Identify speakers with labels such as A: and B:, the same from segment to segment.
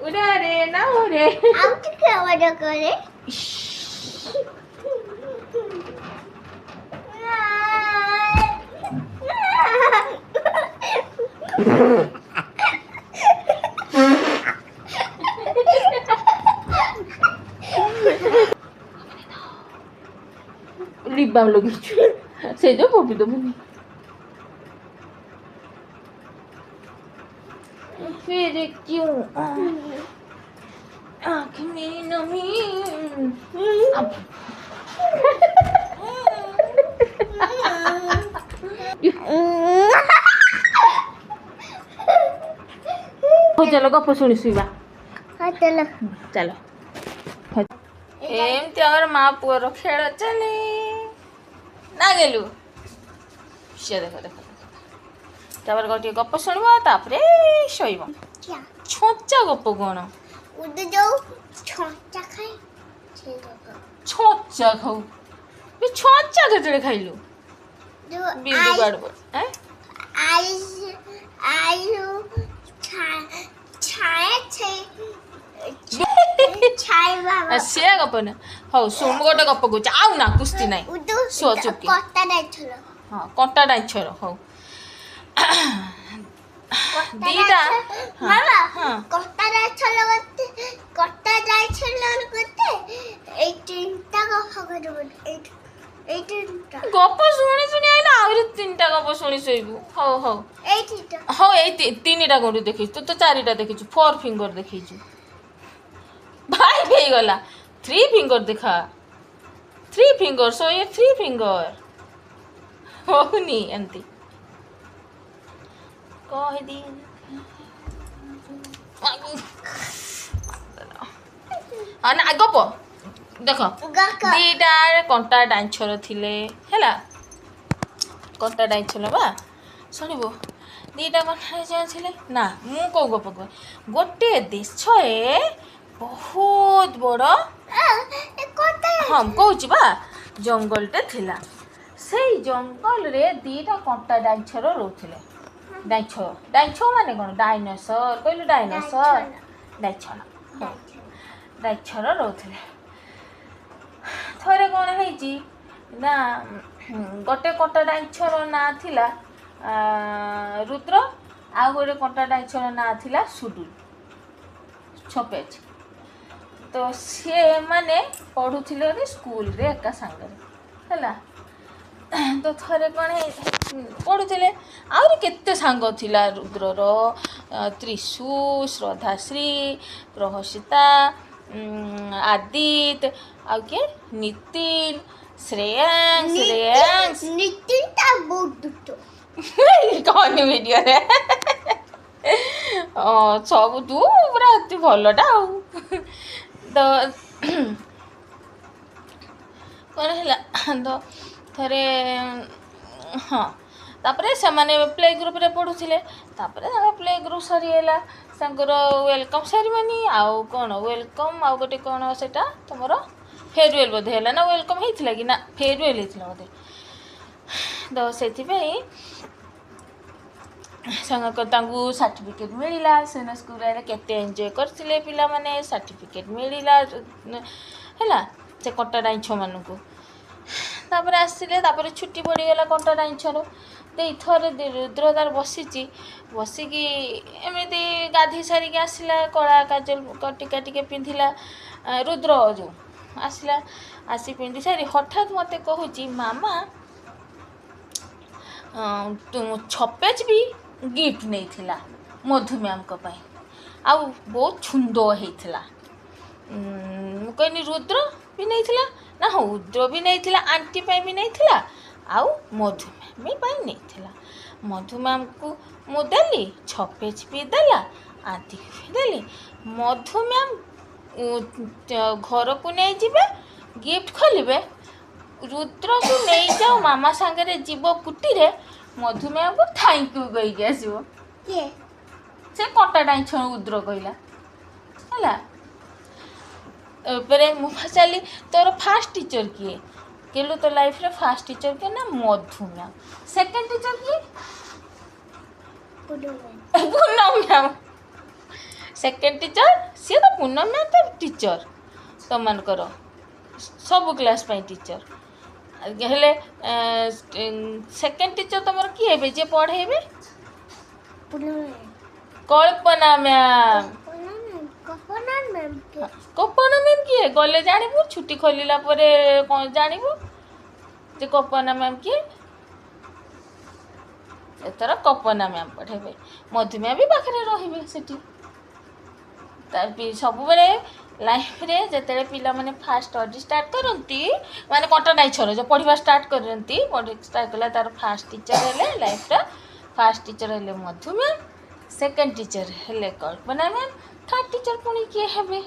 A: उड़ा रे ना हो रे
B: आप क्या वजह करे
A: लिप बाम लगे से जो पपी तो मुनी फिर क्यों आँख में नमी अब हो चलो गप शुणी शुवा
B: हाँ चलो
A: चलो एमती आमर माँ पुअर खेल चले ना गेलु से देख देख तापर गोटे गप शुणव तापर शोब
B: क्या
A: छोचा गप कौन
B: उधर जाओ छोटा खाए ठीक है
A: छोचा खाऊ छोचा केतले खाइलु
B: जो
A: बिंदु गाड़
B: आयु आयु छाया छे छाया बाबा
A: से गप न हौ सुन गोटे गप कौच आउ ना कुस्ती नाई
B: उधर
A: सो चुपके
B: कोटा नहीं चलो
A: हाँ कंटा डाइछर हौ दीटा
B: मामा
A: हाँ
B: कोटा नहीं चलो कोटा नहीं चलो करते 18 का खबर बोल 18
A: गप शुणी शुणी आइला आहुरी 3टा गप शुणी शोइबु हौ हौ
B: 18
A: हौ ए 3टा गोटू देखी तू तो 4टा देखी 4 फिंगर देखी भाई हो गला 3 फिंगर देखा 3 फिंगर सो ये 3 फिंगर होनी एंती कह दी हाँ ना गप देख
B: गाका
A: दीटा कंटा डाइछर थिले हैला कंटा डाइछर बा शुणबो दीटा कंटा डाइछर थिले ना मु को गप कह गोटे देश बहुत बड़
B: ए कोटा
A: हम कहूँ बा जंगलटे थिला से जंगल रे दीटा कंटा डाइछर रोथिले डाइछ माने कौन डायनासोर कहलु डायनासोर डाइछर रोथिले थरे कौन है ना गोटे कंटा डाइछर ना थिला रुद्र आ गोटे कंटा डाइछर ना थिला सुडुल छपेज तो सी माने पढ़ुले स्कूल रे एका सांगे है तो थरे कौन पढ़ुले आहरी केते सांग थिला रुद्रर त्रिशु श्रद्धाश्री प्रहसिता आदित्य आउ किए नितिन श्रेयांश
B: नितिन ता बहुत दुतो
A: कौन वीडियो रे सब तू पूरा अति भलटा आउ तो कौन है तो थरे हाँ तापरे से माने प्ले ग्रुप रे पढ़ुले तापरे प्ले ग्रुप सरीला संकर वेलकम सेरेमनी आउ कौन वेलकम आउ गोटे कौन सेटा तुमर फेयरवेल बोधे है ना वेलकम होता कि ना फेयरवेल होता बोधे तो से सर्टिफिकेट मिलला से स्कूल केते एंजॉय करथिले पिला माने सर्टिफिकेट मिलला है से कंटा डाइछ मानू तापर आसिले तापर छुट्टी पड़गला कंटा डाइछर तो थरे रुद्रदार बसी बसिकी एमती गाधी सारिकी आसला कला काजल टीका टिके पिंधिला रुद्र जो आसला आसी पिंधि सारी हठात मते कहूची मामा तुम छपेज भी गिफ्ट नहीं थिला मधु मैम को पाई आउ बहुत छुंदर होता कहनी रुद्र भी नहीं थिला ना हाँ रुद्र भी नहीं थिला आंटी पाई भी नहीं थिला आउ मधु मैम पाई नहीं थिला मधु मैम को मु देली छपेज भी देला आंटी भी देली मधु मैम घर को नहीं जीवे गिफ्ट खोलिबे रुद्र को नहीं जाओ मामा सांगे जीव कुटी रे मधु मैम को थैंक यू कहीकि आसो से कंटा डाइछ रुद्र कहला है मु पचारि तोर फास्ट टीचर किए कहलु तो लाइफ रे फास्ट टीचर किए ना मधु मैम सेकंड टीचर किए पूनम मैम सेकेंड टीचर सी तो पूनम मैम तो टीचर तुमମାନଙ୍କର ସବୁ କ୍ଲାସ୍ ପାଇଁ ଟିଚର ହେଲେ ସେକେଣ୍ଡ ଟିଚର ତୁମର କିଏ ହେବେ ଯିଏ ପଢ଼େଇବେ କଳ୍ପନା ମ୍ୟାମ୍ କଳ୍ପନା ମ୍ୟାମ୍ କିଏ ଗଲେ ଜାଣିବୁ ଛୁଟି ଖୋଲିଲା ପରେ କ'ଣ ଜାଣିବୁ ଯେ କଳ୍ପନା ମ୍ୟାମ୍ କିଏ ଏଥର କଳ୍ପନା ମ୍ୟାମ୍ ପଢ଼େଇବେ ମଧୁମା ବି ପାଖରେ ରହିବେ ସେଠି ସବୁବେଳେ ଲାଇଫ୍ରେ ଯେତେବେଳେ ପିଲାମାନେ ଫାଷ୍ଟ ଷ୍ଟଡି ଷ୍ଟାର୍ଟ କରନ୍ତି ମାନେ କଣ୍ଟା ନାଇଛର ଯେଉଁ ପଢ଼ିବା ଷ୍ଟାର୍ଟ କରନ୍ତି ଷ୍ଟାର୍ଟ କଲା ତାର ଫାଷ୍ଟ ଟିଚର ହେଲେ ଲାଇଫ୍ର ଫାଷ୍ଟ ଟିଚର ହେଲେ ମଧୁ ମ୍ୟାମ୍ ସେକେଣ୍ଡ ଟିଚର ହେଲେ କଳ୍ପନା ମ୍ୟାମ୍ ଥାର୍ଡ଼ ଟିଚର ପୁଣି କିଏ ହେବେ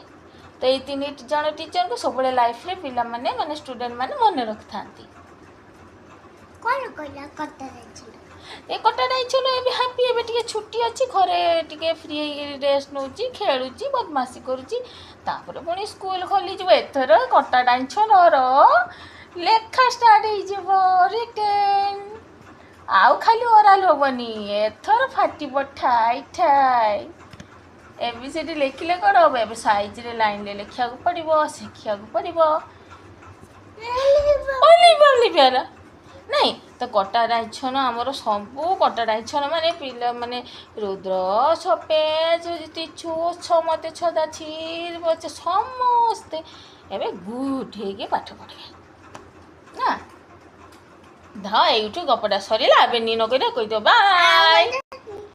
A: ତ ଏଇ 3 ଜଣ ଟିଚରଙ୍କୁ ସବୁବେଳେ ଲାଇଫ୍ରେ ପିଲାମାନେ ମାନେ ଷ୍ଟୁଡେଣ୍ଟମାନେ ମନେ ରଖିଥାନ୍ତି ଏ କଟା ନାଇଛର ଏବେ ହାପି ଏବେ ଟିକେ ଛୁଟି ଅଛି ଘରେ ଟିକେ ଫ୍ରି ରେଷ୍ଟ ନେଉଛି ଖେଳୁଛି ବଦମାସି କରୁଛି ତାପରେ ପୁଣି ସ୍କୁଲ ଖୋଲିଯିବ ଏଥର କଟା ନାଇଛର ଲେଖା ଷ୍ଟାର୍ଟ ହେଇଯିବ ରିଟେନ୍ ଆଉ ଖାଲି ଓରାଲ ହବନି ଏଥର ଫାଟିବ ଠାଇ ଠାଇ ଏବେ ସେଠି ଲେଖିଲେ କ'ଣ ହବ ଏବେ ସାଇଜରେ ଲାଇନରେ ଲେଖିବାକୁ ପଡ଼ିବ ଶିଖିବାକୁ ପଡ଼ିବ ଅଲିଭିଆର ନାଇଁ ତ କଟା ନାଇଛନ ଆମର ସବୁ କଟା ନାଇଛନ ମାନେ ପିଲାମାନେ ରୁଦ୍ର ସପେଜ ତିଛୁ ମତେ ଛଦା ଛିର ସମସ୍ତେ ଏବେ ଗୁଡ୍ ହେଇକି ପାଠ ପଢ଼ିବେ ନା ଧ ଏଇଠୁ ଗପଟା ସରିଲା ଏବେ ନି ନକରିବା କହିଦିଅ ବାଏ